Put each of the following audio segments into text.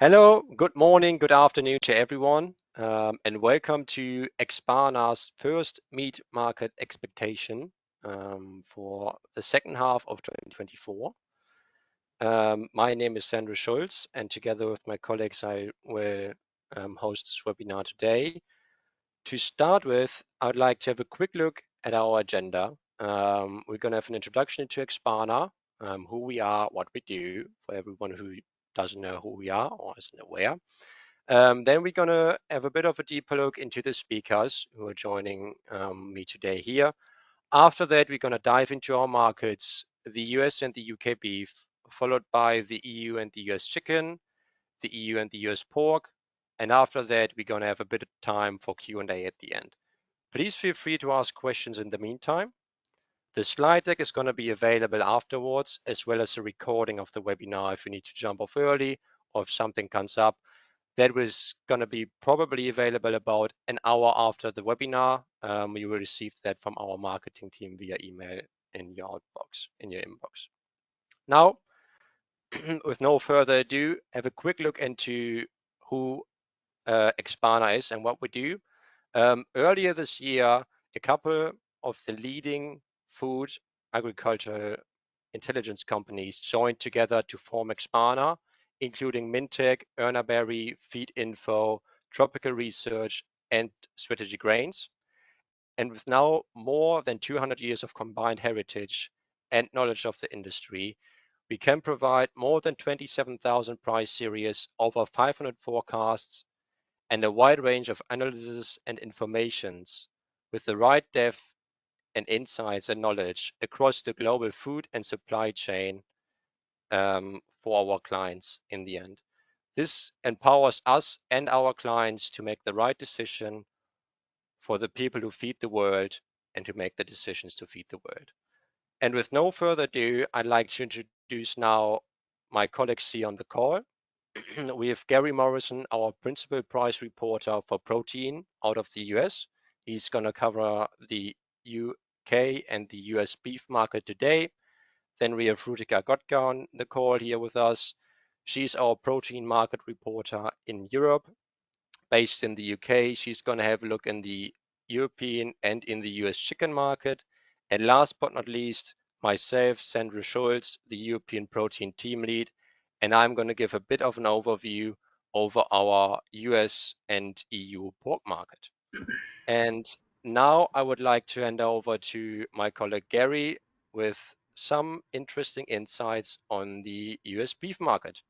Hello, good morning, good afternoon to everyone, and welcome to Expana's first meat market expectation for the second half of 2024. My name is Sandra Schulz, and together with my colleagues, I will host this webinar today. To start with, I'd like to have a quick look at our agenda. We're going to have an introduction to Expana, who we are, what we do, for everyone who doesn't know who we are or isn't aware. Then we're going to have a bit of a deeper look into the speakers who are joining me today here. After that, we're going to dive into our markets, the US and the UK beef, followed by the EU and the US chicken, the EU and the US pork. And after that, we're going to have a bit of time for Q&A at the end. Please feel free to ask questions in the meantime. The slide deck is going to be available afterwards, as well as a recording of the webinar if you need to jump off early or if something comes up. That was going to be probably available about an hour after the webinar. You will receive that from our marketing team via email in your outbox, in your inbox. Now, with no further ado, have a quick look into who Expana is and what we do. Earlier this year, a couple of the leading food agricultural intelligence companies joined together to form Expana, including Mintech, Ernaberry, Feed Info, Tropical Research, and Strategic Grains. And with now more than 200 years of combined heritage and knowledge of the industry, we can provide more than 27,000 price series, over 500 forecasts, and a wide range of analysis and informations with the right depth and insights and knowledge across the global food and supply chain for our clients in the end. This empowers us and our clients to make the right decision for the people who feed the world and to make the decisions to feed the world. And with no further ado, I'd like to introduce now my colleagues here on the call. We have Gary Morrison, our principal price reporter for protein out of the US. He's going to cover the UK and the US beef market today. Then we have Rutika Gotka on the call here with us. She's our protein market reporter in Europe, based in the UK. She's going to have a look in the European and in the US chicken market. And last but not least, myself, Sandra Schulz, the European protein team lead, and I'm going to give a bit of an overview over our US and EU pork market. And now I would like to hand over to my colleague Gary with some interesting insights on the US beef market.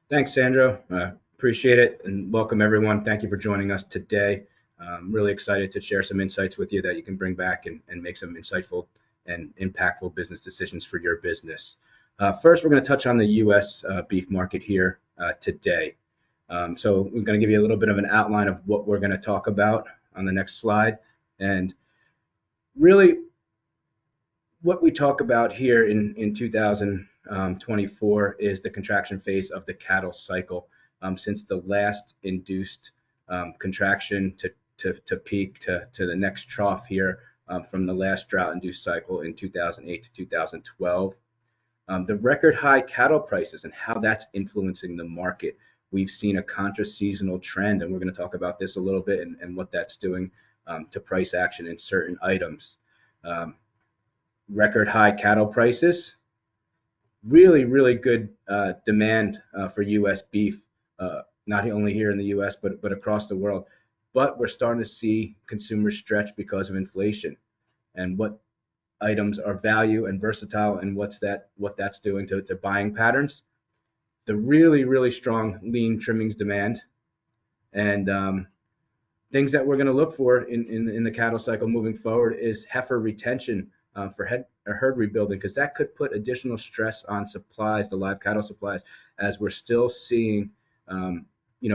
Thanks, Sandro. Appreciate it and welcome everyone. Thank you for joining us today. I'm really excited to share some insights with you that you can bring back and make some insightful and impactful business decisions for your business. First, we're going to touch on the U.S. Beef market here today. So we're going to give you a little bit of an outline of what we're going to talk about on the next slide. And really, what we talk about here in 2024 is the contraction phase of the cattle cycle. Since the last induced contraction to peak to the next trough here from the last drought-induced cycle in 2008 to 2012. The record high cattle prices and how that's influencing the market. We've seen a contra-seasonal trend, and we're going to talk about this a little bit and what that's doing to price action in certain items. Record high cattle prices, really good demand for U.S. beef, not only here in the U.S. but across the world. But we're starting to see consumers stretch because of inflation and what items are value and versatile and what that's doing to buying patterns. The really strong lean trimmings demand and things that we're going to look for in the cattle cycle moving forward is heifer retention for herd rebuilding, because that could put additional stress on supplies, the live cattle supplies, as we're still seeing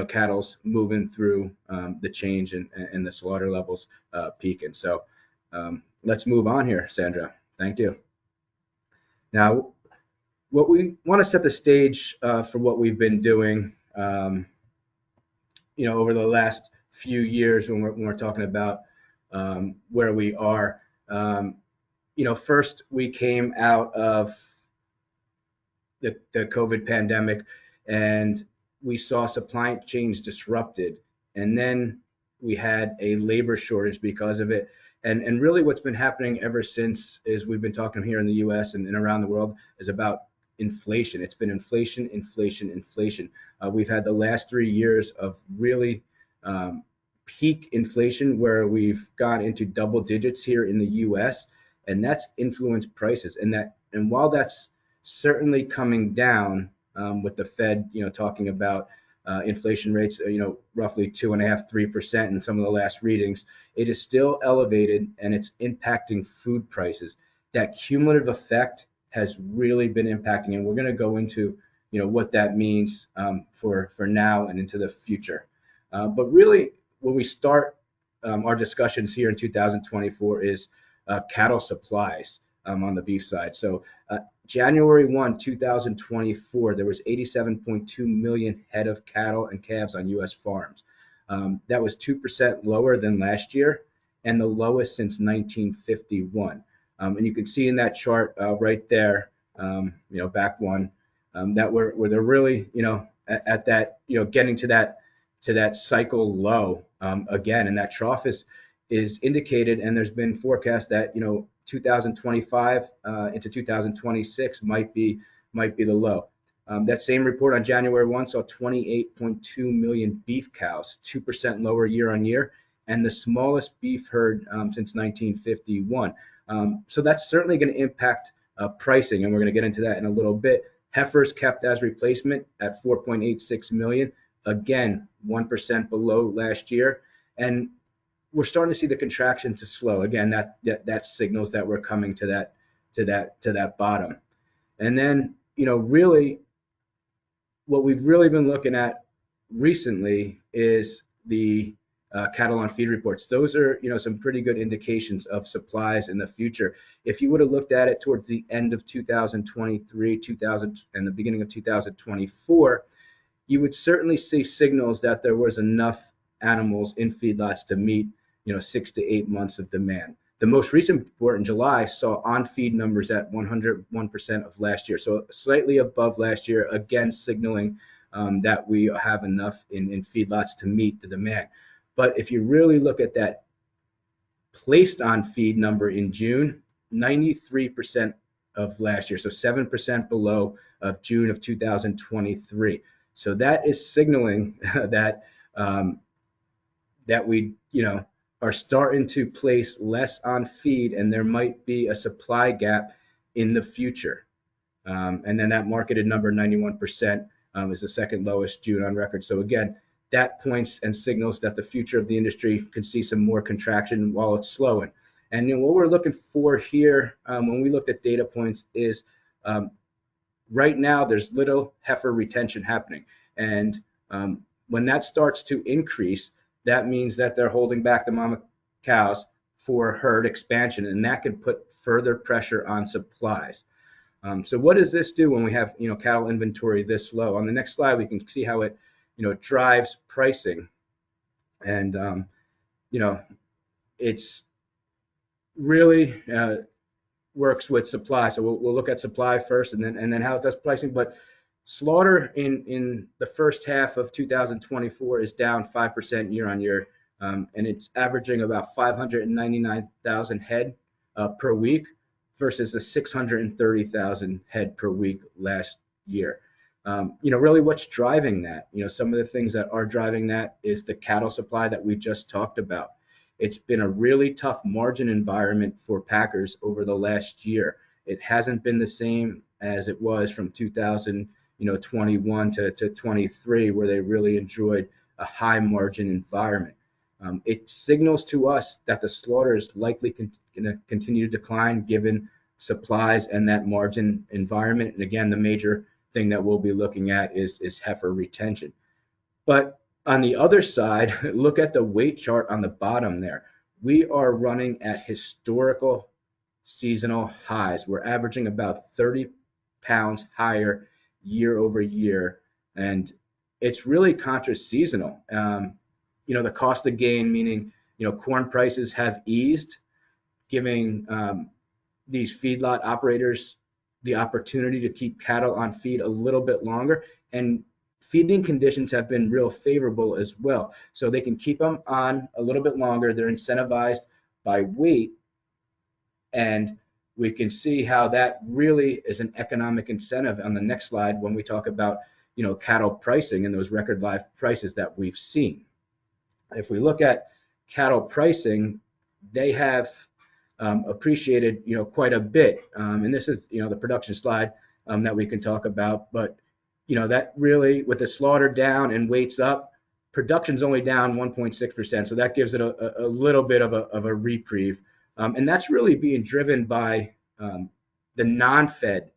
cattle's moving through the change and the slaughter levels peaking. So let's move on here, Sandra. Thank you. Now, what we want to set the stage for what we've been doing, over the last few years when we're talking about where we are. First we came out of the COVID pandemic, and we saw supply chains disrupted, and then we had a labor shortage because of it. And really what's been happening ever since is we've been talking here in the US and around the world is about inflation. It's been inflation, inflation, inflation. We've had the last 3 years of really peak inflation where we've gone into double digits here in the US, and that's influenced prices. And while that's certainly coming down, with the Fed, talking about inflation rates, roughly 2.5, 3% in some of the last readings, it is still elevated and it's impacting food prices. That cumulative effect has really been impacting, and we're going to go into, what that means for now and into the future. But really, when we start our discussions here in 2024 is cattle supplies on the beef side. So January 1, 2024, there was 87.2 million head of cattle and calves on U.S. farms. That was 2% lower than last year and the lowest since 1951. And you can see in that chart right there, back one, that where they're really, at that, getting to that cycle low again, and that trough is indicated, and there's been forecast that 2025 into 2026 might be the low. That same report on January 1 saw 28.2 million beef cows, 2% lower year on year, and the smallest beef herd since 1951. So that's certainly going to impact pricing, and we're going to get into that in a little bit. Heifers kept as replacement at 4.86 million, again 1% below last year, and we're starting to see the contraction to slow. Again, that signals that we're coming to that bottom. And then, really what we've really been looking at recently is the cattle on feed reports. Those are, some pretty good indications of supplies in the future. If you would have looked at it towards the end of 2023, and the beginning of 2024, you would certainly see signals that there was enough animals in feedlots to meet 6 to 8 months of demand. The most recent report in July saw on-feed numbers at 101% of last year, so slightly above last year, again signaling that we have enough in feedlots to meet the demand. But if you really look at that placed on feed number in June, 93% of last year, so 7% below of June of 2023. So that is signaling that that we, are starting to place less on feed, and there might be a supply gap in the future. And then that marketed number, 91%, is the second lowest June on record. So again, that points and signals that the future of the industry could see some more contraction while it's slowing. And what we're looking for here, when we looked at data points, is right now there's little heifer retention happening. And when that starts to increase, that means that they're holding back the mama cows for herd expansion, and that can put further pressure on supplies. So what does this do when we have cattle inventory this low? On the next slide, we can see how it drives pricing, and it's really works with supply. So we'll look at supply first, and then how it does pricing. But slaughter in the first half of 2024 is down 5% year on year, and it's averaging about 599,000 head per week versus the 630,000 head per week last year. Really what's driving that? Some of the things that are driving that is the cattle supply that we just talked about. It's been a really tough margin environment for packers over the last year. It hasn't been the same as it was from 2021 to 23, where they really enjoyed a high margin environment. It signals to us that the slaughter is likely going to continue to decline given supplies and that margin environment. And again, the major thing that we'll be looking at is heifer retention. But on the other side, look at the weight chart on the bottom there. We are running at historical seasonal highs. We're averaging about 30 pounds higher year over year, and it's really contra-seasonal. The cost of gain, meaning corn prices have eased, giving these feedlot operators the opportunity to keep cattle on feed a little bit longer, and feeding conditions have been real favorable as well. So they can keep them on a little bit longer. They're incentivized by weight, and we can see how that really is an economic incentive on the next slide when we talk about, cattle pricing and those record live prices that we've seen. If we look at cattle pricing, they have appreciated, quite a bit. And this is, the production slide that we can talk about. But, that really, with the slaughter down and weights up, production's only down 1.6%. So that gives it a little bit of a reprieve. And that's really being driven by the non-fed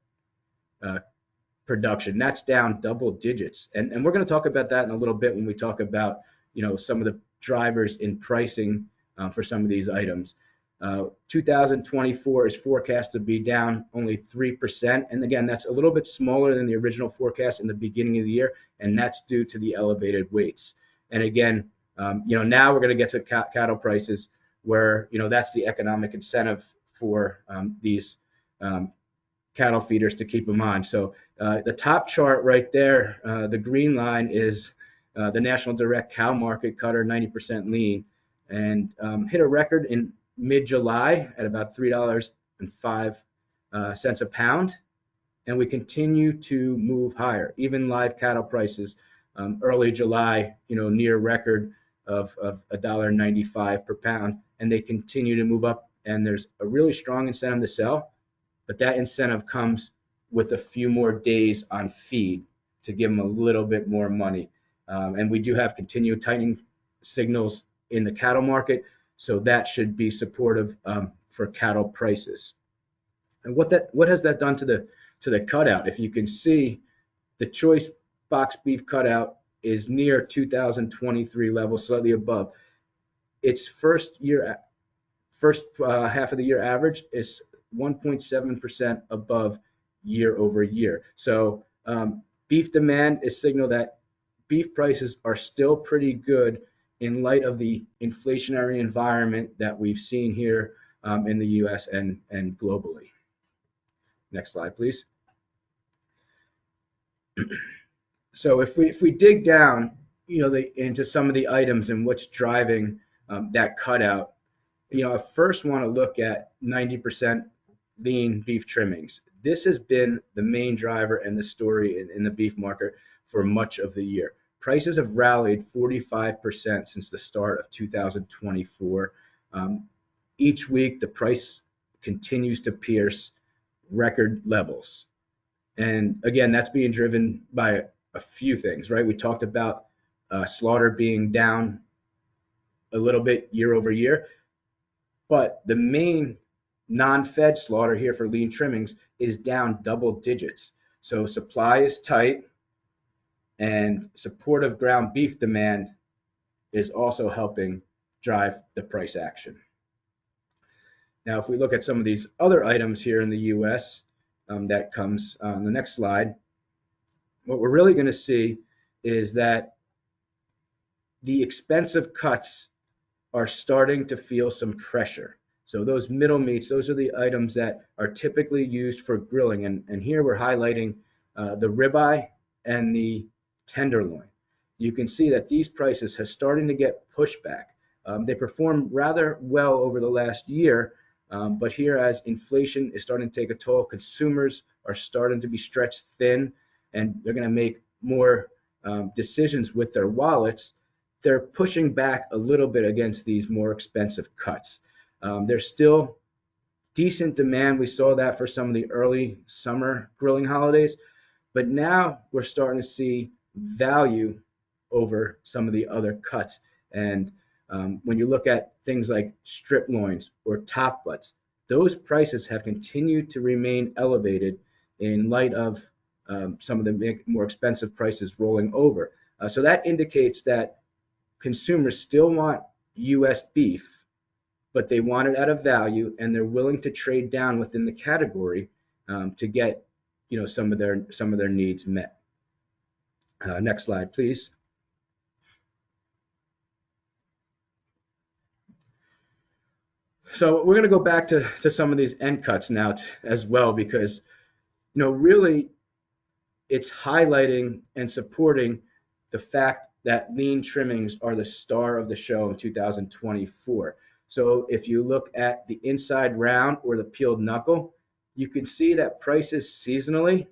uh, production. That's down double digits. And we're going to talk about that in a little bit when we talk about, some of the drivers in pricing for some of these items. 2024 is forecast to be down only 3%. And again, that's a little bit smaller than the original forecast in the beginning of the year, and that's due to the elevated weights. And again, now we're going to get to cattle prices where, that's the economic incentive for these cattle feeders to keep them on. So the top chart right there, the green line is the National Direct Cow Market Cutter 90% lean, and hit a record in mid-July at about $3.05 a pound, and we continue to move higher. Even live cattle prices, early July, near record of $1.95 per pound, and they continue to move up. And there's a really strong incentive to sell, but that incentive comes with a few more days on feed to give them a little bit more money. And we do have continued tightening signals in the cattle market, so that should be supportive for cattle prices. And what has that done to the cutout? If you can see, the choice box beef cutout is near 2023 levels, slightly above. Its first half of the year average is 1.7% above year over year. So beef demand is signal that beef prices are still pretty good in light of the inflationary environment that we've seen here in the US and globally. Next slide, please. So if we dig down, into some of the items and what's driving that cutout, I first want to look at 90% lean beef trimmings. This has been the main driver and the story in the beef market for much of the year. Prices have rallied 45% since the start of 2024. Each week, the price continues to pierce record levels. And again, that's being driven by a few things, right? We talked about slaughter being down a little bit year over year, but the main non-fed slaughter here for lean trimmings is down double digits. So supply is tight, and supportive ground beef demand is also helping drive the price action. Now, if we look at some of these other items here in the US, that comes on the next slide, what we're really going to see is that the expensive cuts are starting to feel some pressure. So those middle meats, those are the items that are typically used for grilling. And here we're highlighting the ribeye and the tenderloin. You can see that these prices are starting to get pushback. They performed rather well over the last year, but here as inflation is starting to take a toll, consumers are starting to be stretched thin, and they're going to make more decisions with their wallets. They're pushing back a little bit against these more expensive cuts. There's still decent demand. We saw that for some of the early summer grilling holidays, but now we're starting to see value over some of the other cuts. And when you look at things like strip loins or top butts, those prices have continued to remain elevated in light of some of the more expensive prices rolling over. So that indicates that consumers still want U.S. beef, but they want it at a value, and they're willing to trade down within the category to get, some of their needs met. Next slide, please. So we're going to go back to some of these end cuts now as well, because really it's highlighting and supporting the fact that lean trimmings are the star of the show in 2024. So if you look at the inside round or the peeled knuckle, you can see that prices seasonally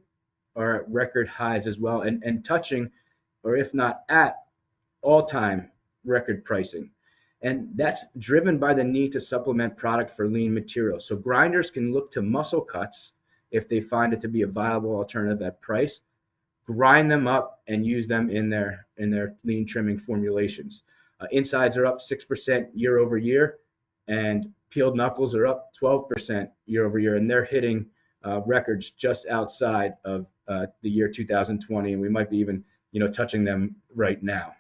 are at record highs as well, and touching, or if not at, all-time record pricing. And that's driven by the need to supplement product for lean materials. So grinders can look to muscle cuts if they find it to be a viable alternative at price, grind them up and use them in their lean trimming formulations. Insides are up 6% year over year, and peeled knuckles are up 12% year over year, and they're hitting records just outside of the year 2020, and we might be even touching them right now.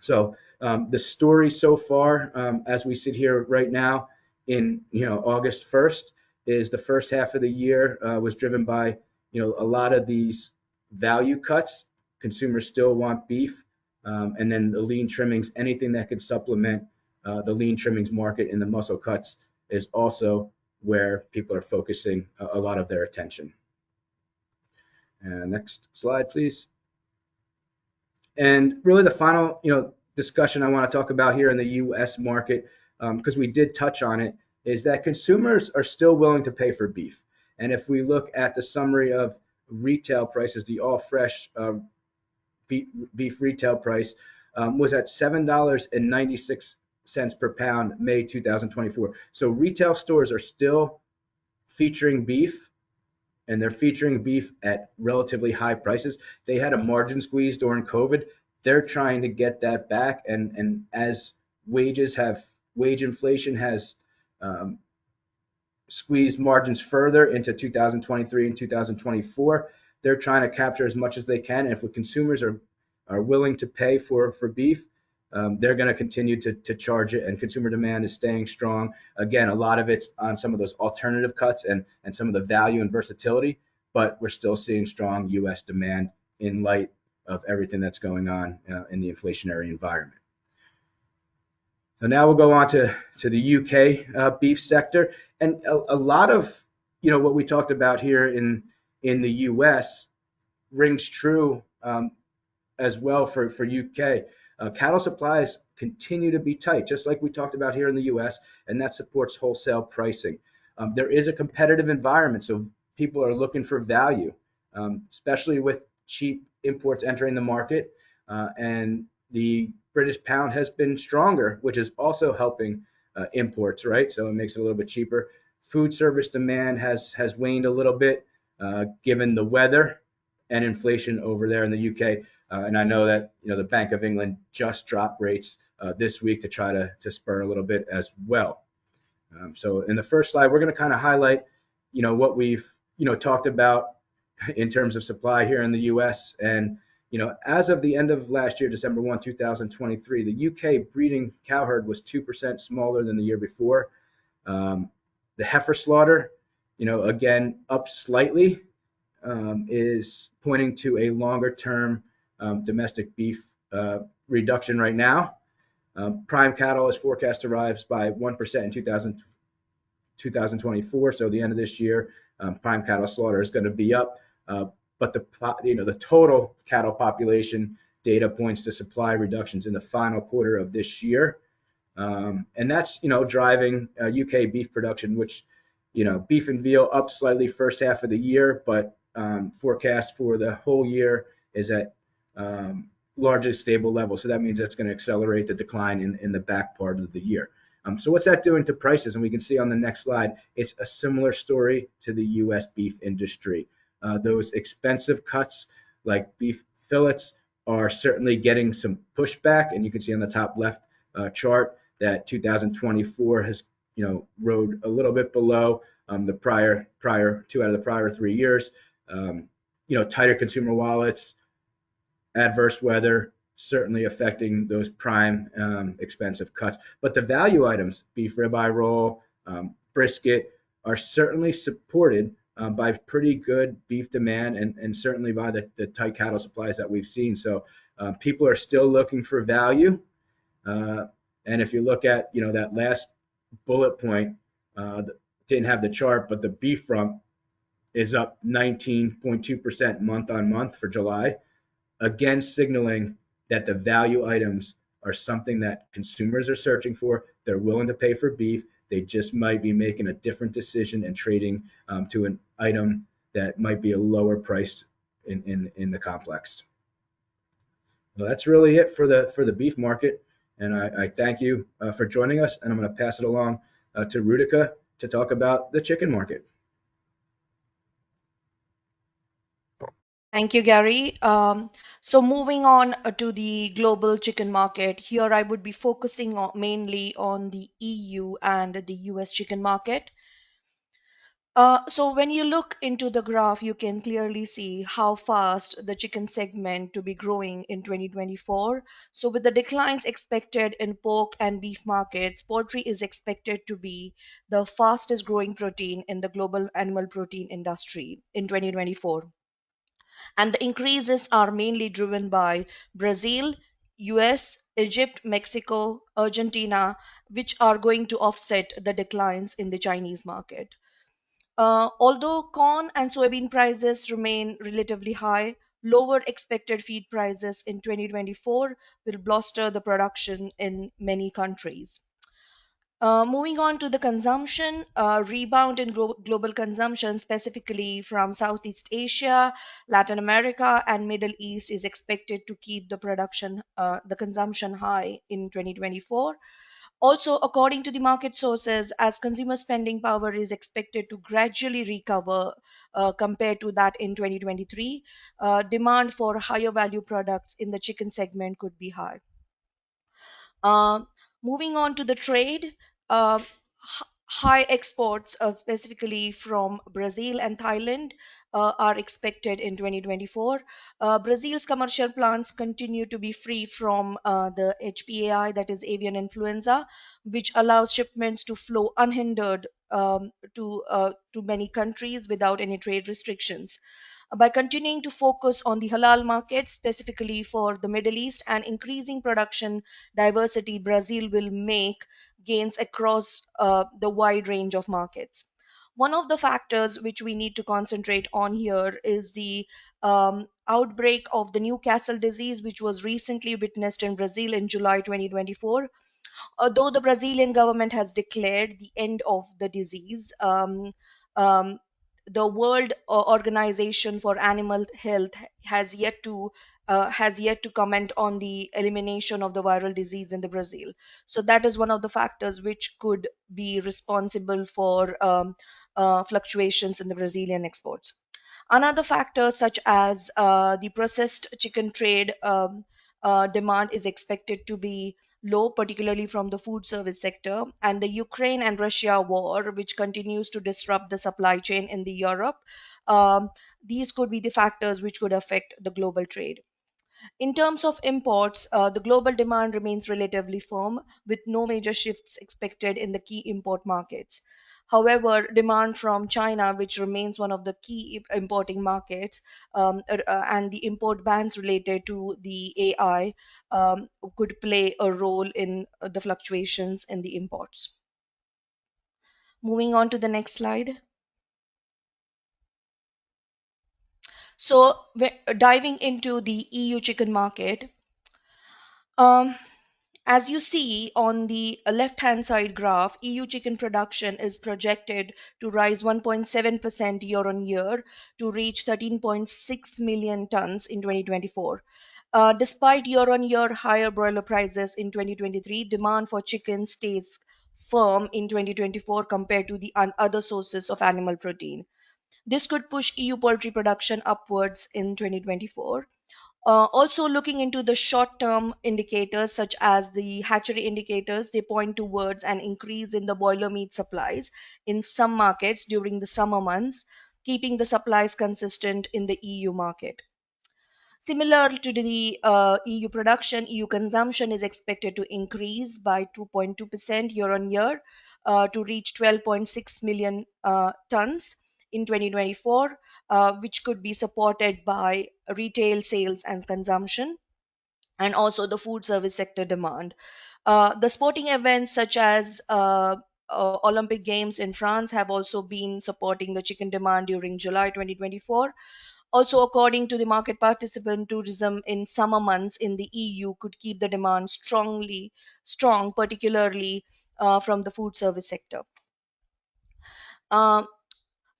So the story so far, as we sit here right now in August 1st, is the first half of the year was driven by a lot of these value cuts. Consumers still want beef, and then the lean trimmings, anything that could supplement the lean trimmings market in the muscle cuts is also where people are focusing a lot of their attention. Next slide, please. And really the final, discussion I want to talk about here in the U.S. market, because we did touch on it, is that consumers are still willing to pay for beef. And if we look at the summary of retail prices, the all fresh beef retail price was at $7.96 per pound, May 2024. So retail stores are still featuring beef, and they're featuring beef at relatively high prices. They had a margin squeeze during COVID. They're trying to get that back, and as wage inflation has squeezed margins further into 2023 and 2024, they're trying to capture as much as they can. And if the consumers are willing to pay for beef, they're going to continue to charge it, and consumer demand is staying strong. Again, a lot of it's on some of those alternative cuts and some of the value and versatility, but we're still seeing strong U.S. demand in light of everything that's going on in the inflationary environment. So now we'll go on to the UK beef sector, and a lot of what we talked about here in the U.S. rings true as well for UK. Cattle supplies continue to be tight, just like we talked about here in the U.S., and that supports wholesale pricing. There is a competitive environment, so people are looking for value, especially with cheap imports entering the market, and the British pound has been stronger, which is also helping imports, right? So it makes it a little bit cheaper. Food service demand has waned a little bit given the weather and inflation over there in the UK. And I know that the Bank of England just dropped rates this week to try to spur a little bit as well. So in the first slide, we're going to kind of highlight what we've talked about in terms of supply here in the U.S. And as of the end of last year, December 1, 2023, the UK breeding cow herd was 2% smaller than the year before. The heifer slaughter, again up slightly, is pointing to a longer term domestic beef reduction right now. Prime cattle is forecast to rise by 1% in 2024. So the end of this year, prime cattle slaughter is going to be up. But the total cattle population data points to supply reductions in the final quarter of this year. And that's, driving UK beef production, which, beef and veal up slightly first half of the year, but forecast for the whole year is at largely stable level. So that means that's going to accelerate the decline in the back part of the year. So what's that doing to prices? And we can see on the next slide, it's a similar story to the U.S. beef industry. Those expensive cuts like beef fillets are certainly getting some pushback. And you can see on the top left chart that 2024 has, rode a little bit below the prior 2 out of the prior 3 years. Tighter consumer wallets, adverse weather, certainly affecting those prime expensive cuts. But the value items, beef ribeye roll, brisket, are certainly supported by pretty good beef demand and certainly by the tight cattle supplies that we've seen. So people are still looking for value. And if you look at, that last bullet point, didn't have the chart, but the beef rump is up 19.2% month on month for July, again signaling that the value items are something that consumers are searching for. They're willing to pay for beef. They just might be making a different decision and trading to an item that might be a lower price in the complex. Well, that's really it for the beef market. And I thank you for joining us. And I'm going to pass it along to Rudica to talk about the chicken market. Thank you, Gary. So moving on to the global chicken market, here I would be focusing mainly on the EU and the US chicken market. So when you look into the graph, you can clearly see how fast the chicken segment to be growing in 2024. So with the declines expected in pork and beef markets, poultry is expected to be the fastest growing protein in the global animal protein industry in 2024. And the increases are mainly driven by Brazil, US, Egypt, Mexico, Argentina, which are going to offset the declines in the Chinese market. Although corn and soybean prices remain relatively high, lower expected feed prices in 2024 will bolster the production in many countries. Moving on to the consumption, rebound in global consumption, specifically from Southeast Asia, Latin America, and Middle East, is expected to keep the consumption high in 2024. Also, according to the market sources, as consumer spending power is expected to gradually recover compared to that in 2023, demand for higher value products in the chicken segment could be high. Uh, Moving on to the trade, high exports, specifically from Brazil and Thailand, are expected in 2024. Brazil's commercial plants continue to be free from the HPAI, that is avian influenza, which allows shipments to flow unhindered to many countries without any trade restrictions. By continuing to focus on the halal market, specifically for the Middle East, and increasing production diversity, Brazil will make gains across the wide range of markets. One of the factors which we need to concentrate on here is the outbreak of the Newcastle disease, which was recently witnessed in Brazil in July 2024. Although the Brazilian government has declared the end of the disease, um, the World Organization for Animal Health has yet to comment on the elimination of the viral disease in the Brazil. So that is one of the factors which could be responsible for fluctuations in the Brazilian exports. Another factor, such as the processed chicken trade demand, is expected to be low, particularly from the food service sector, and the Ukraine and Russia war, which continues to disrupt the supply chain in the Europe. Um, these could be the factors which could affect the global trade. In terms of imports, the global demand remains relatively firm, with no major shifts expected in the key import markets. However, demand from China, which remains one of the key importing markets, and the import bans related to the AI could play a role in the fluctuations in the imports. Moving on to the next slide. So, diving into the EU chicken market, um, as you see on the left-hand side graph, EU chicken production is projected to rise 1.7% year on year to reach 13.6 million tons in 2024. Despite year on year higher broiler prices in 2023, demand for chicken stays firm in 2024 compared to the other sources of animal protein. This could push EU poultry production upwards in 2024. Also, looking into the short term indicators, such as the hatchery indicators, they point towards an increase in the boiler meat supplies in some markets during the summer months, keeping the supplies consistent in the EU market. Similar to the EU production, EU consumption is expected to increase by 2.2% year on year to reach 12.6 million tons in 2024, which could be supported by retail sales and consumption, and also the food service sector demand. The sporting events such as Olympic Games in France have also been supporting the chicken demand during July 2024. Also, according to the market participant, tourism in summer months in the EU could keep the demand strong, particularly from the food service sector. Uh,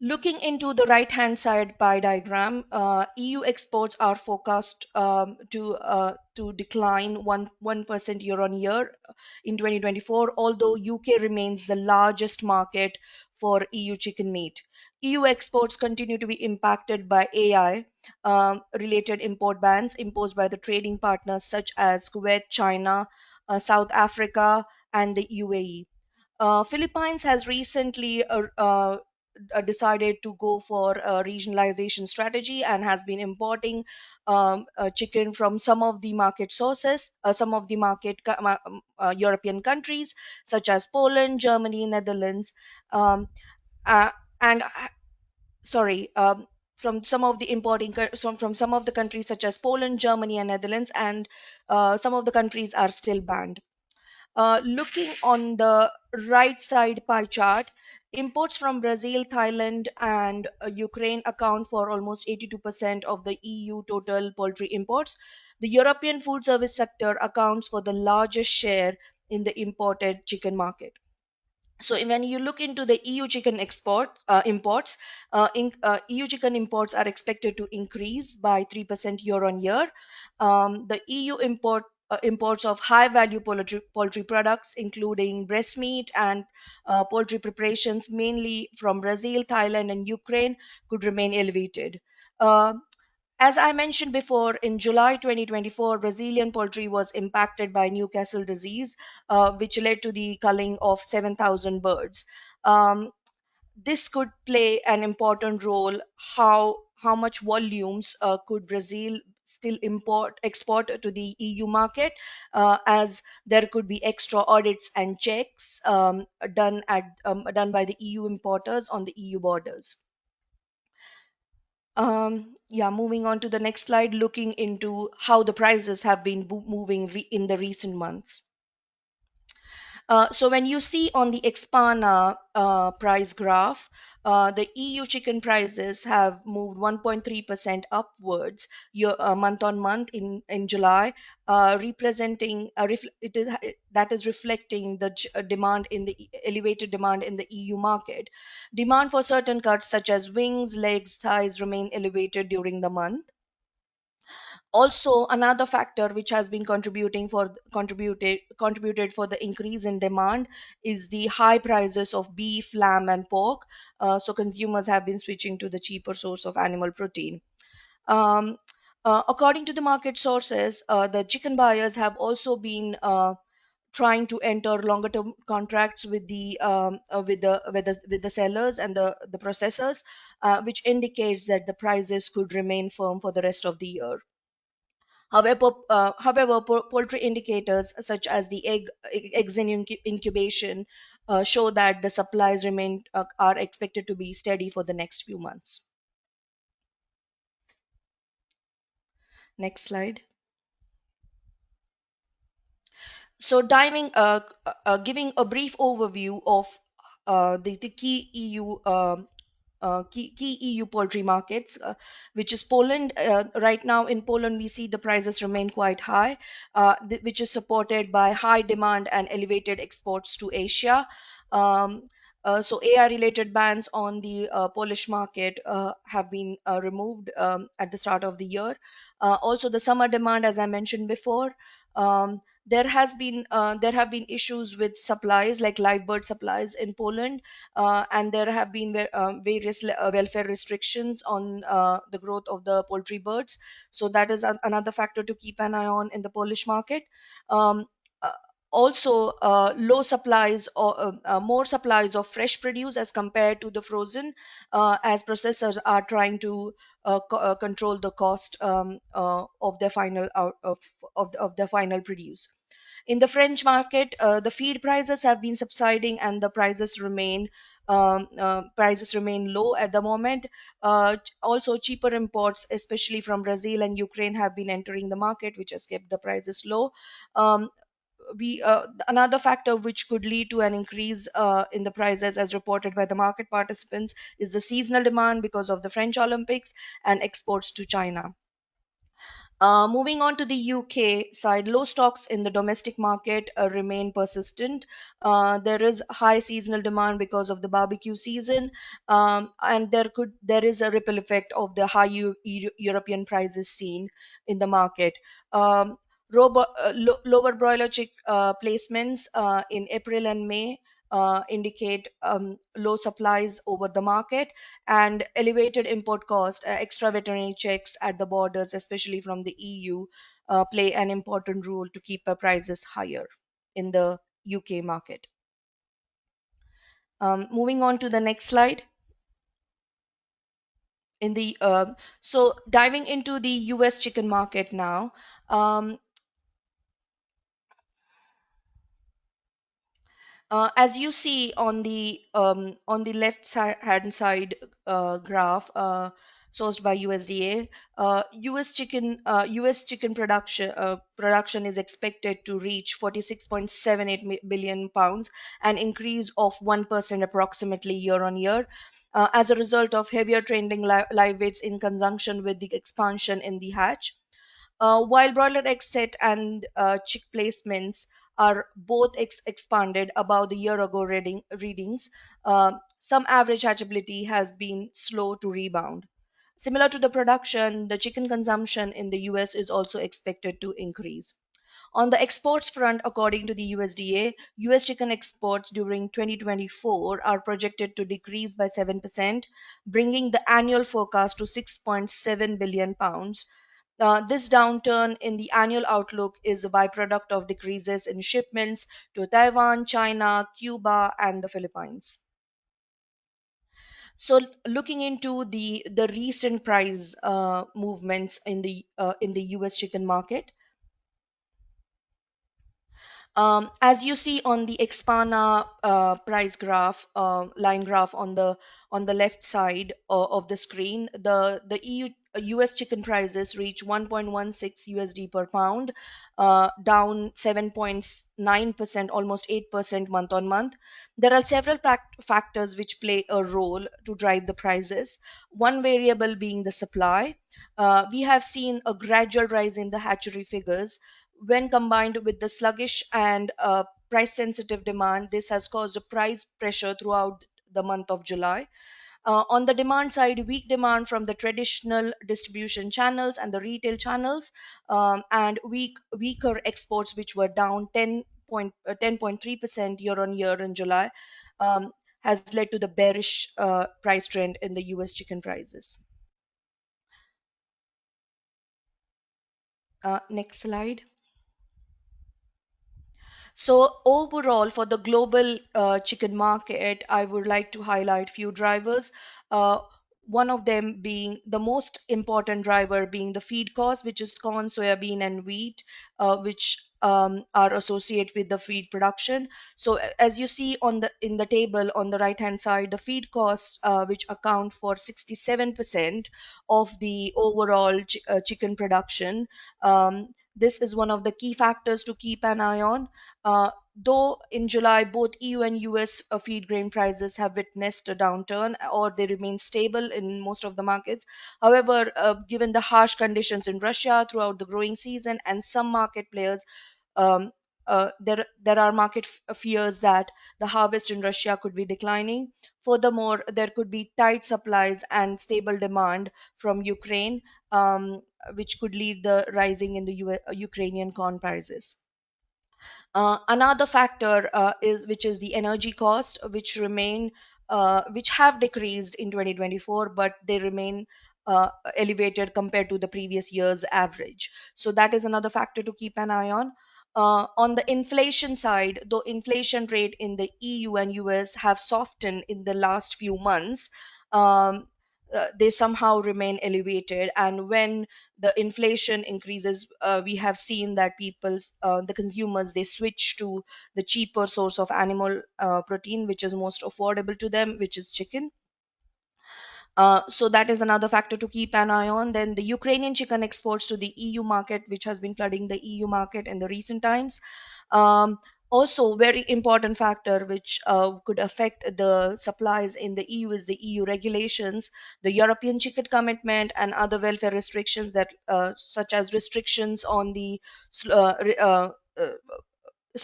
Looking into the right-hand side pie diagram, EU exports are forecast to decline 1% year on year in 2024, although UK remains the largest market for EU chicken meat. EU exports continue to be impacted by AI related import bans imposed by the trading partners such as Kuwait, China, South Africa, and the UAE. Philippines has recently decided to go for a regionalization strategy and has been importing chicken from some of the market sources, some of the European countries such as Poland, Germany, Netherlands, um, and sorry. From some of the from some of the countries such as Poland, Germany, and Netherlands, and some of the countries are still banned. Looking on the right side pie chart, imports from Brazil, Thailand, and Ukraine account for almost 82% of the EU total poultry imports. The European food service sector accounts for the largest share in the imported chicken market. So when you look into the EU chicken imports, EU chicken imports are expected to increase by 3% year on year. The EU imports of high value poultry products, including breast meat and poultry preparations, mainly from Brazil, Thailand, and Ukraine, could remain elevated. Uh, as I mentioned before, in July 2024, Brazilian poultry was impacted by Newcastle disease, which led to the culling of 7,000 birds. Um, this could play an important role. How much volumes could Brazil still export to the EU market, as there could be extra audits and checks done by the EU importers on the EU borders. Yeah, moving on to the next slide, looking into how the prices have been moving in the recent months. So when you see on the Expana price graph, the EU chicken prices have moved 1.3% upwards month on month in July, representing that is reflecting the demand in the elevated demand in the EU market. Demand for certain cuts such as wings, legs, thighs remain elevated during the month. Also, another factor which has been contributed for the increase in demand is the high prices of beef, lamb, and pork. So consumers have been switching to the cheaper source of animal protein. Um, According to the market sources, the chicken buyers have also been trying to enter longer term contracts with the sellers and the processors, which indicates that the prices could remain firm for the rest of the year. However, poultry indicators such as the eggs in incubation show that the supplies are expected to be steady for the next few months. Next slide. So giving a brief overview of the key EU key EU poultry markets, which is Poland. Right now in Poland, we see the prices remain quite high, which is supported by high demand and elevated exports to Asia. So AI-related bans on the Polish market have been removed at the start of the year. Also, the summer demand, as I mentioned before, there have been issues with supplies like live bird supplies in Poland, and there have been various welfare restrictions on the growth of the poultry birds. So that is another factor to keep an eye on in the Polish market. Um, uh, Also, low supplies or more supplies of fresh produce as compared to the frozen, as processors are trying to control the cost of their final of the final produce. In the French market, the feed prices have been subsiding and the prices remain low at the moment. Also, cheaper imports, especially from Brazil and Ukraine, have been entering the market, which has kept the prices low. Um, we another factor which could lead to an increase in the prices, as reported by the market participants, is the seasonal demand because of the French Olympics and exports to China. Moving on to the UK side, low stocks in the domestic market remain persistent. There is high seasonal demand because of the barbecue season, and there is a ripple effect of the high European prices seen in the market. Um, Lower broiler chick placements in April and May indicate low supplies over the market, and elevated import cost, extra veterinary checks at the borders, especially from the EU, play an important role to keep prices higher in the UK market. Moving on to the next slide. In the So diving into the US chicken market now. As you see on the hand side graph sourced by USDA, US chicken production is expected to reach 46.78 billion pounds, an increase of 1% approximately year on year, as a result of heavier trending live weights in conjunction with the expansion in the hatch. While broiler egg set and chick placements are both expanded above the year ago readings, some average hatchability has been slow to rebound. Similar to the production, the chicken consumption in the US is also expected to increase. On the exports front, according to the USDA, US chicken exports during 2024 are projected to decrease by 7%, bringing the annual forecast to 6.7 billion pounds. This downturn in the annual outlook is a byproduct of decreases in shipments to Taiwan, China, Cuba, and the Philippines. So, looking into the recent price movements in the U.S. chicken market, as you see on the Expana price graph, line graph on the left side of the screen, the US chicken prices reach 1.16 USD per pound, down 7.9%, almost 8% month on month. There are several factors which play a role to drive the prices. One variable being the supply. We have seen a gradual rise in the hatchery figures. When combined with the sluggish and price sensitive demand, this has caused a price pressure throughout the month of July. On the demand side, weak demand from the traditional distribution channels and the retail channels, and weaker exports, which were down 10.3% year on year in July, has led to the bearish price trend in the US chicken prices. Next slide. So overall, for the global chicken market, I would like to highlight few drivers. Uh, One of them being the most important driver being the feed cost, which is corn, soybean, and wheat, which are associated with the feed production. So as you see on the in the table on the right hand side, the feed costs, which account for 67% of the overall chicken production. This is one of the key factors to keep an eye on. Though in July, both EU and US feed grain prices have witnessed a downturn, or they remain stable in most of the markets. However, given the harsh conditions in Russia throughout the growing season and some market players, um, there are market fears that the harvest in Russia could be declining. Furthermore, there could be tight supplies and stable demand from Ukraine, which could lead the rising in the Ukrainian corn prices. Another factor is which is the energy cost, which have decreased in 2024, but they remain elevated compared to the previous year's average. So that is another factor to keep an eye on. On the inflation side, though inflation rate in the EU and US have softened in the last few months, um, they somehow remain elevated. And when the inflation increases, we have seen that the consumers, they switch to the cheaper source of animal protein, which is most affordable to them, which is chicken. So that is another factor to keep an eye on. Then the Ukrainian chicken exports to the EU market, which has been flooding the EU market in the recent times. Also, very important factor which could affect the supplies in the EU is the EU regulations, the European chicken commitment, and other welfare restrictions that, such as restrictions on the uh,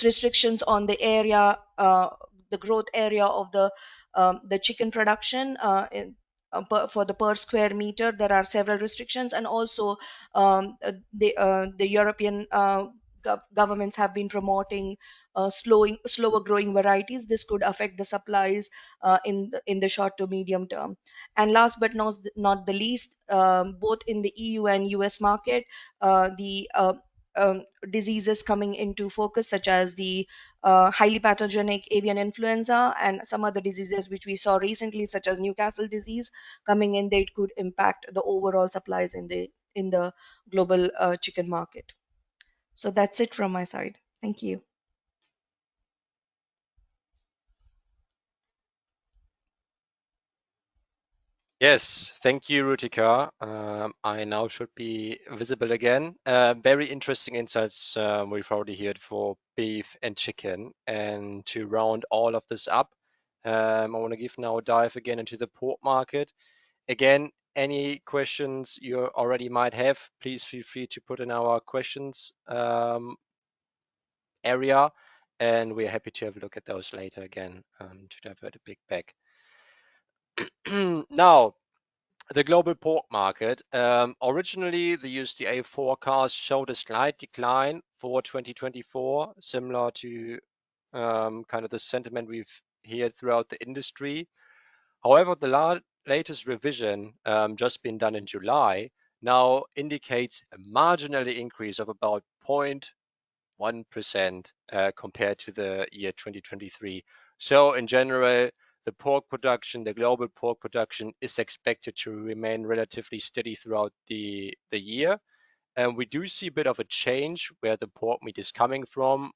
restrictions on the area, the growth area of the chicken production for the per square meter. There are several restrictions, and also the European governments have been promoting slower growing varieties. This could affect the supplies in the short to medium term. And last but not the least, both in the EU and US market, the diseases coming into focus, such as the highly pathogenic avian influenza and some other diseases which we saw recently, such as Newcastle disease coming in, they could impact the overall supplies in the global chicken market. So that's it from my side. Thank you. Yes, thank you, Rutika. I now should be visible again. Very interesting insights we've already heard for beef and chicken. And to round all of this up, I want to give now a dive again into the pork market. Again, any questions you already might have, please feel free to put in our questions area, and we're happy to have a look at those later again to divert a big back. Now, the global pork market. Originally, the USDA forecast showed a slight decline for 2024, similar to kind of the sentiment we've heard throughout the industry. However, the latest revision, just been done in July, now indicates a marginal increase of about 0.1% compared to the year 2023. So in general, the pork production, the global pork production is expected to remain relatively steady throughout the year. And we do see a bit of a change where the pork meat is coming from,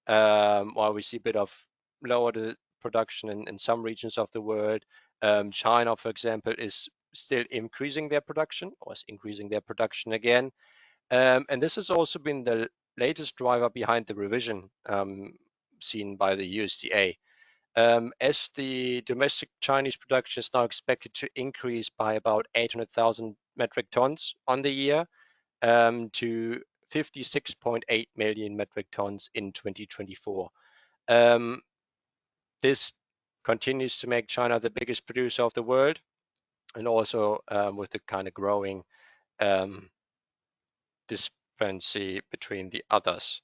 while we see a bit of lower production in some regions of the world. China, for example, is still increasing their production, or is increasing their production again. And this has also been the latest driver behind the revision seen by the USDA. As the domestic Chinese production is now expected to increase by about 800,000 metric tons on the year, to 56.8 million metric tons in 2024. This continues to make China the biggest producer of the world, and also with the kind of growing discrepancy between the others.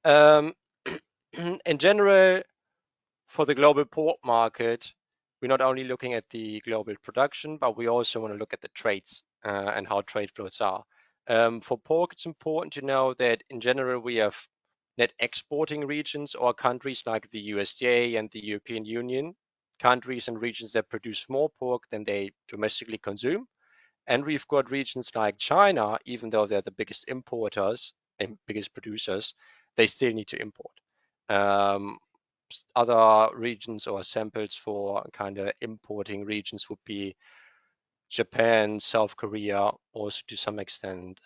In general, for the global pork market, we're not only looking at the global production, but we also want to look at the trades and how trade flows are. For pork, it's important to know that in general, we have net exporting regions or countries like the USDA and the European Union, countries and regions that produce more pork than they domestically consume. And we've got regions like China, even though they're the biggest importers and biggest producers, they still need to import. Other regions or samples for kind of importing regions would be Japan, South Korea, also to some extent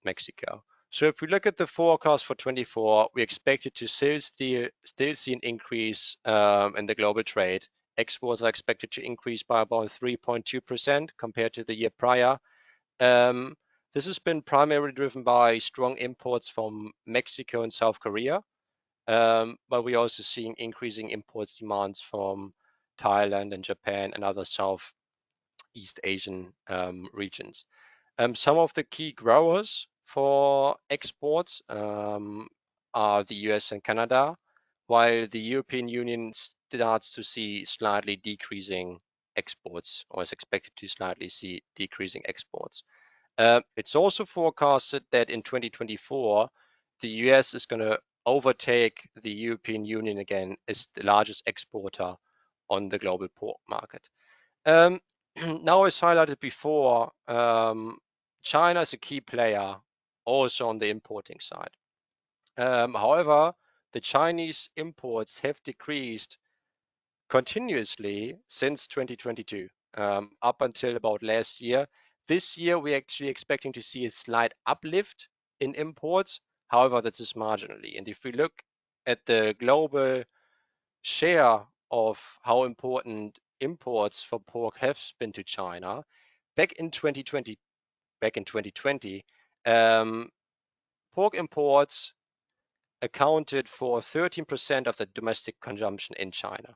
Mexico. So if we look at the forecast for 24, we expect it to still see an increase in the global trade. Exports are expected to increase by about 3.2% compared to the year prior. This has been primarily driven by strong imports from Mexico and South Korea, but we're also seeing increasing imports demands from Thailand and Japan and other Southeast Asian regions. Some of the key growers for exports are the US and Canada, while the European Union starts to see slightly decreasing exports, or is expected to slightly see decreasing exports. It's also forecasted that in 2024, the US is going to overtake the European Union again as the largest exporter on the global pork market. Now, as highlighted before, China is a key player also on the importing side. However, the Chinese imports have decreased continuously since 2022, up until about last year. This year, we're actually expecting to see a slight uplift in imports. However, that is marginally. And if we look at the global share of how important imports for pork have been to China, back in 2020, pork imports accounted for 13% of the domestic consumption in China.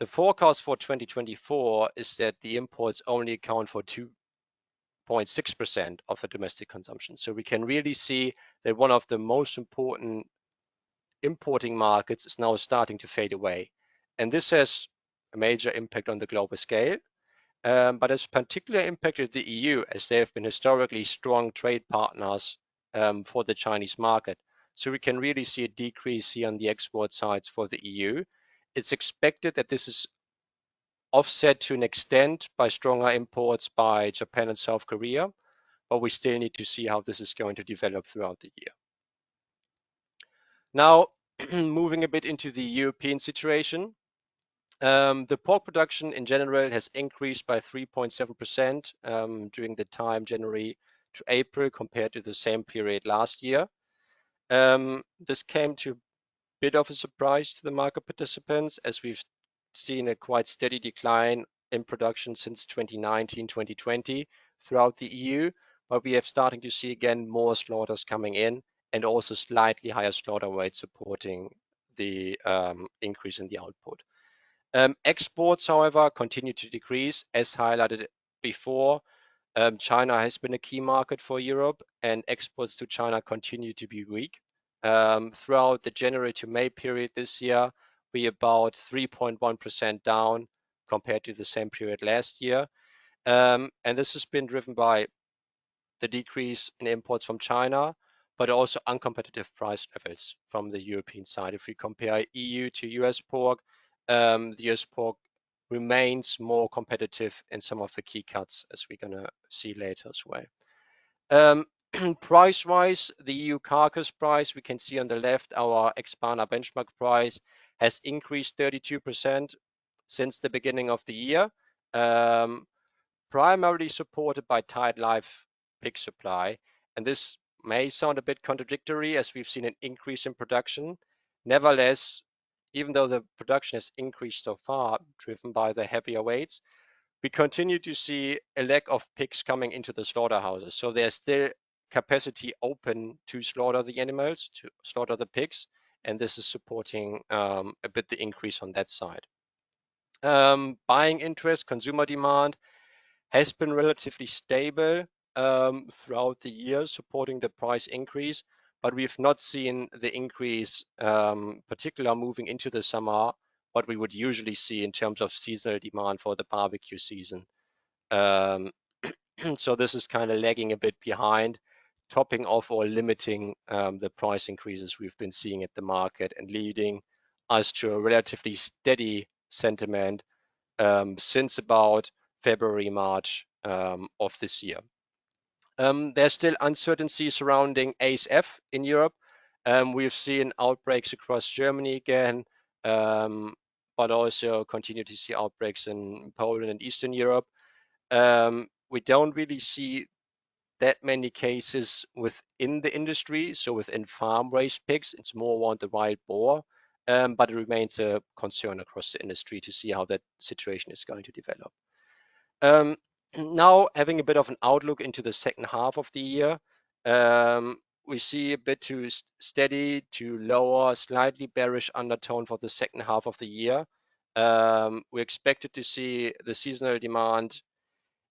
The forecast for 2024 is that the imports only account for 2.6% of the domestic consumption. So we can really see that one of the most important importing markets is now starting to fade away. And this has a major impact on the global scale, but has particularly impacted the EU as they have been historically strong trade partners for the Chinese market. So we can really see a decrease here on the export sides for the EU. It's expected that this is offset to an extent by stronger imports by Japan and South Korea, but we still need to see how this is going to develop throughout the year. Now, moving a bit into the European situation, the pork production in general has increased by 3.7% during the time January to April compared to the same period last year. This came to a bit of a surprise to the market participants as we've seen a quite steady decline in production since 2019, 2020 throughout the EU, but we have starting to see again more slaughters coming in and also slightly higher slaughter rates supporting the increase in the output. Exports, however, continue to decrease as highlighted before. China has been a key market for Europe and exports to China continue to be weak. Throughout the January to May period this year, we about 3.1% down compared to the same period last year. And this has been driven by the decrease in imports from China, but also uncompetitive price levels from the European side. If we compare EU to US pork, the US pork remains more competitive in some of the key cuts, as we're going to see later as well. Price-wise, the EU carcass price, we can see on the left, our Expana benchmark price has increased 32% since the beginning of the year, primarily supported by tight live pig supply. And this may sound a bit contradictory as we've seen an increase in production. Nevertheless, even though the production has increased so far, driven by the heavier weights, we continue to see a lack of pigs coming into the slaughterhouses. So there's still capacity open to slaughter the animals, to slaughter the pigs, and this is supporting a bit the increase on that side. Buying interest, consumer demand has been relatively stable throughout the year, supporting the price increase, but we've not seen the increase, particularly moving into the summer, what we would usually see in terms of seasonal demand for the barbecue season. So this is kind of lagging a bit behind, topping off or limiting the price increases we've been seeing at the market and leading us to a relatively steady sentiment since about February, March of this year. There's still uncertainty surrounding ASF in Europe. We've seen outbreaks across Germany again, but also continue to see outbreaks in Poland and Eastern Europe. We don't really see that many cases within the industry, so within farm-raised pigs, it's more around the wild boar, but it remains a concern across the industry to see how that situation is going to develop. Now, having a bit of an outlook into the second half of the year, we see a bit too steady to lower, slightly bearish undertone for the second half of the year. We expected to see the seasonal demand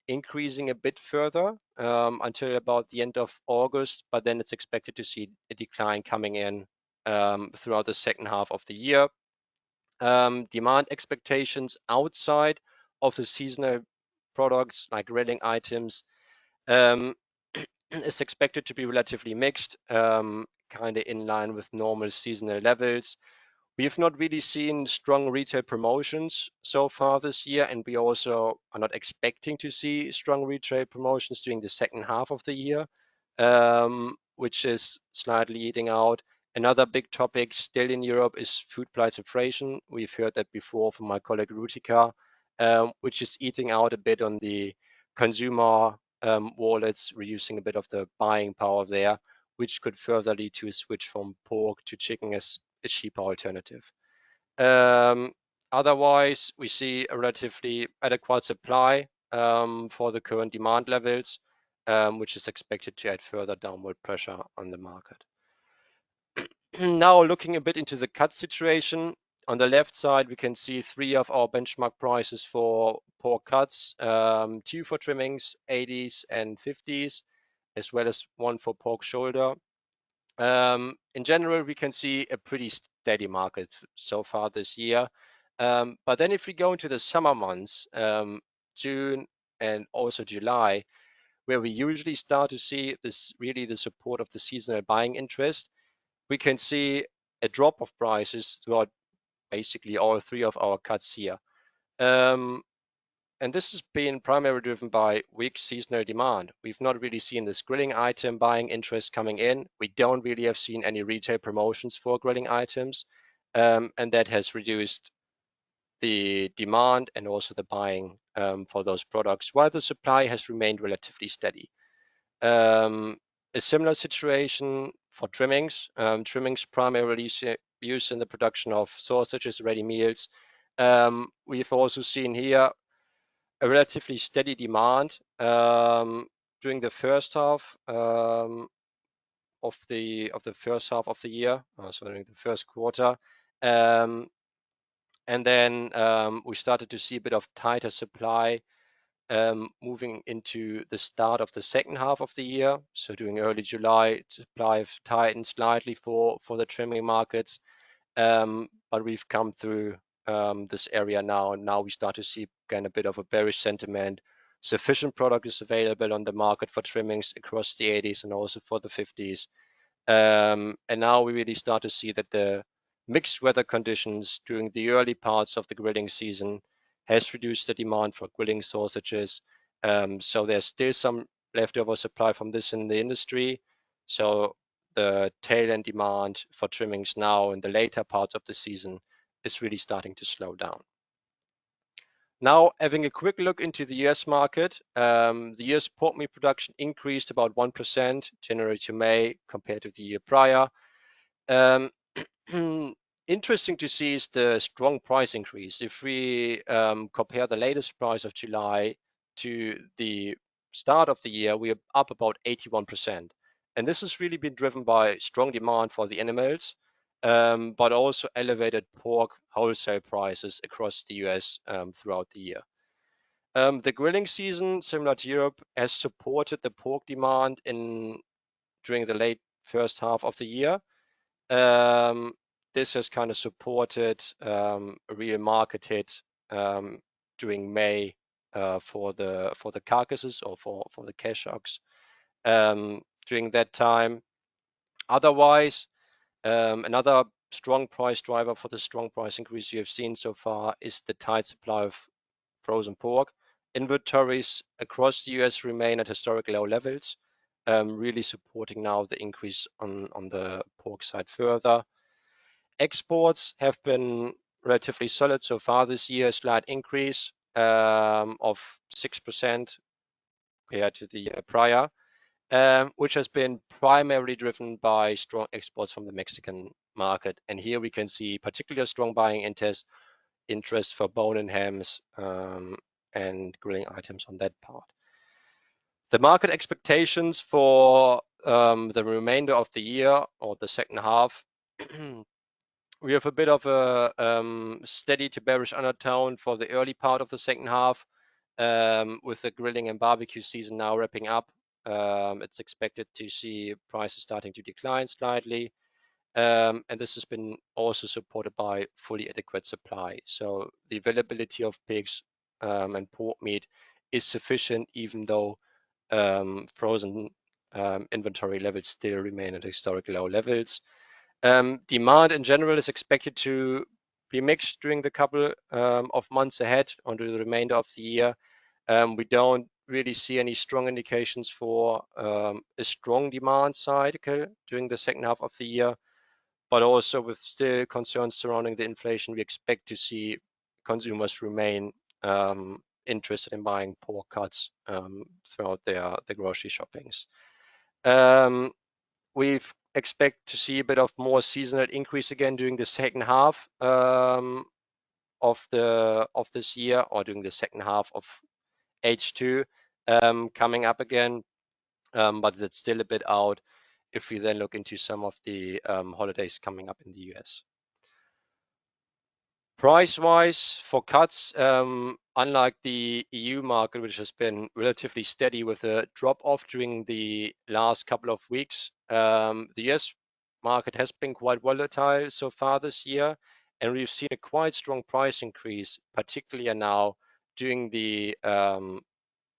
increasing a bit further until about the end of August, but then it's expected to see a decline coming in throughout the second half of the year. Demand expectations outside of the seasonal products like grilling items is expected to be relatively mixed, kind of in line with normal seasonal levels. We have not really seen strong retail promotions so far this year, and we also are not expecting to see strong retail promotions during the second half of the year, which is slightly eating out. Another big topic still in Europe is food price inflation. We've heard that before from my colleague Rutika, which is eating out a bit on the consumer wallets, reducing a bit of the buying power there, which could further lead to a switch from pork to chicken as a cheaper alternative. Otherwise, we see a relatively adequate supply for the current demand levels, which is expected to add further downward pressure on the market. Now looking a bit into the cut situation. On the left side, we can see 3 of our benchmark prices for pork cuts, 2 for trimmings, 80s and 50s, as well as 1 for pork shoulder. In general, we can see a pretty steady market so far this year. But then if we go into the summer months, June and also July, where we usually start to see this really the support of the seasonal buying interest, we can see a drop of prices throughout basically all 3 of our cuts here. And this has been primarily driven by weak seasonal demand. We've not really seen this grilling item buying interest coming in. We don't really have seen any retail promotions for grilling items, and that has reduced the demand and also the buying for those products, while the supply has remained relatively steady. A similar situation for trimmings. Trimmings primarily used in the production of sausages, ready meals. We've also seen here a relatively steady demand during the first half of the first half of the year, so during the first quarter, and then we started to see a bit of tighter supply moving into the start of the second half of the year. So during early July, supply have tightened slightly for the trimming markets, but we've come through this area now, and now we start to see again a bit of a bearish sentiment. Sufficient product is available on the market for trimmings across the 80s and also for the 50s. And now we really start to see that the mixed weather conditions during the early parts of the grilling season has reduced the demand for grilling sausages. So there's still some leftover supply from this in the industry. So the tail end demand for trimmings now in the later parts of the season is really starting to slow down. Now, having a quick look into the US market, the US pork meat production increased about 1% January to May compared to the year prior. Interesting to see is the strong price increase. If we compare the latest price of July to the start of the year, we are up about 81%. And this has really been driven by strong demand for the animals, but also elevated pork wholesale prices across the US throughout the year. The grilling season, similar to Europe, has supported the pork demand during the late first half of the year. This has kind of supported a real market hit during May for the carcasses or for the cash hocks during that time. Otherwise, another strong price driver for the strong price increase you have seen so far is the tight supply of frozen pork. Inventories across the US remain at historically low levels, really supporting now the increase on the pork side further. Exports have been relatively solid so far this year, a slight increase of 6% compared to the year prior, which has been primarily driven by strong exports from the Mexican market. And here we can see particularly strong buying interest for bone and hams and grilling items on that part. The market expectations for the remainder of the year or the second half, we have a bit of a steady to bearish undertone for the early part of the second half, with the grilling and barbecue season now wrapping up. It's expected to see prices starting to decline slightly, and this has been also supported by fully adequate supply. So the availability of pigs and pork meat is sufficient, even though frozen inventory levels still remain at historically low levels. Demand in general is expected to be mixed during the couple of months ahead onto the remainder of the year. We don't really see any strong indications for a strong demand cycle during the second half of the year, but also with still concerns surrounding the inflation, we expect to see consumers remain interested in buying pork cuts throughout their grocery shoppings. we've expect to see a bit of more seasonal increase again during the second half of this year, or during the second half of H2 coming up again, but that's still a bit out if we then look into some of the holidays coming up in the US. Price-wise for cuts, unlike the EU market, which has been relatively steady with a drop-off during the last couple of weeks, the US market has been quite volatile so far this year, and we've seen a quite strong price increase, particularly now during the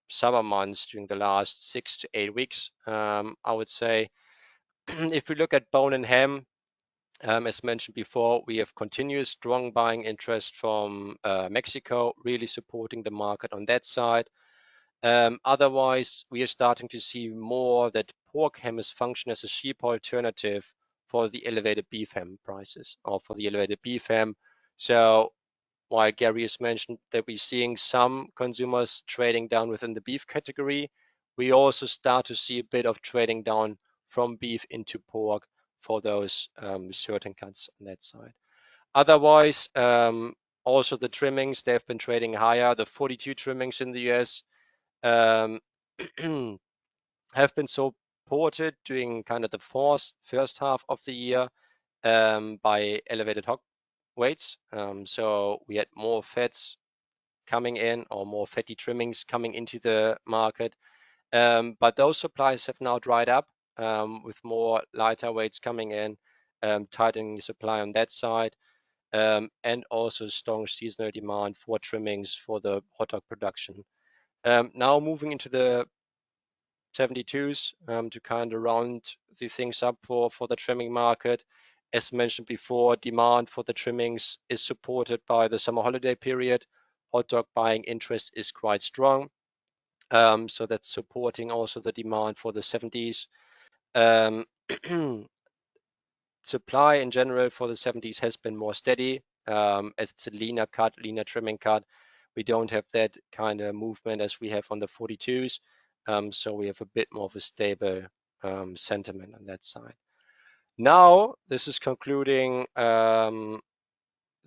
summer months, during the last 6 to 8 weeks, I would say. If we look at bone and ham, as mentioned before, we have continuous strong buying interest from Mexico, really supporting the market on that side. Otherwise, we are starting to see more that pork ham is function as a cheap alternative for the elevated beef ham prices, or for the elevated beef ham. So while Gary has mentioned that we're seeing some consumers trading down within the beef category, we also start to see a bit of trading down from beef into pork for those certain cuts on that side. Otherwise, also the trimmings, they've been trading higher. The 42 trimmings in the US have been supported during kind of the first half of the year by elevated hog weights. So we had more fats coming in, or more fatty trimmings coming into the market. But those supplies have now dried up with more lighter weights coming in, tightening the supply on that side, and also strong seasonal demand for trimmings for the hot dog production. Now moving into the 72s to kind of round the things up for the trimming market. As mentioned before, demand for the trimmings is supported by the summer holiday period. Hot dog buying interest is quite strong. So that's supporting also the demand for the 70s. Supply in general for the 70s has been more steady, as it's a leaner cut, leaner trimming cut. We don't have that kind of movement as we have on the 42s. So we have a bit more of a stable sentiment on that side. Now, this is concluding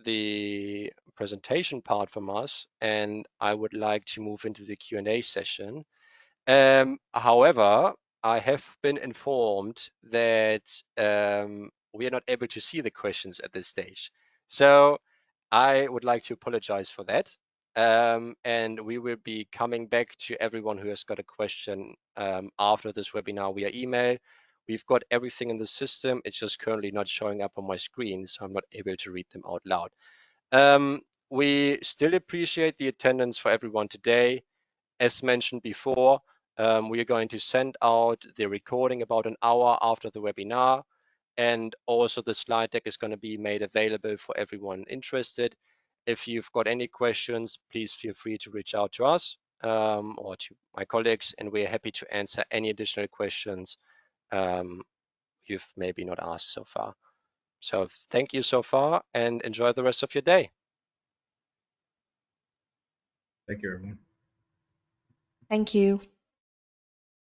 the presentation part from us, and I would like to move into the Q&A session. However, I have been informed that we are not able to see the questions at this stage. So I would like to apologize for that. And we will be coming back to everyone who has got a question after this webinar via email. We've got everything in the system. It's just currently not showing up on my screen, so I'm not able to read them out loud. We still appreciate the attendance for everyone today. As mentioned before, we are going to send out the recording about an hour after the webinar, and also the slide deck is going to be made available for everyone interested. If you've got any questions, please feel free to reach out to us or to my colleagues, and we're happy to answer any additional questions you've maybe not asked so far. So thank you so far, and enjoy the rest of your day. Thank you, everyone. Thank you.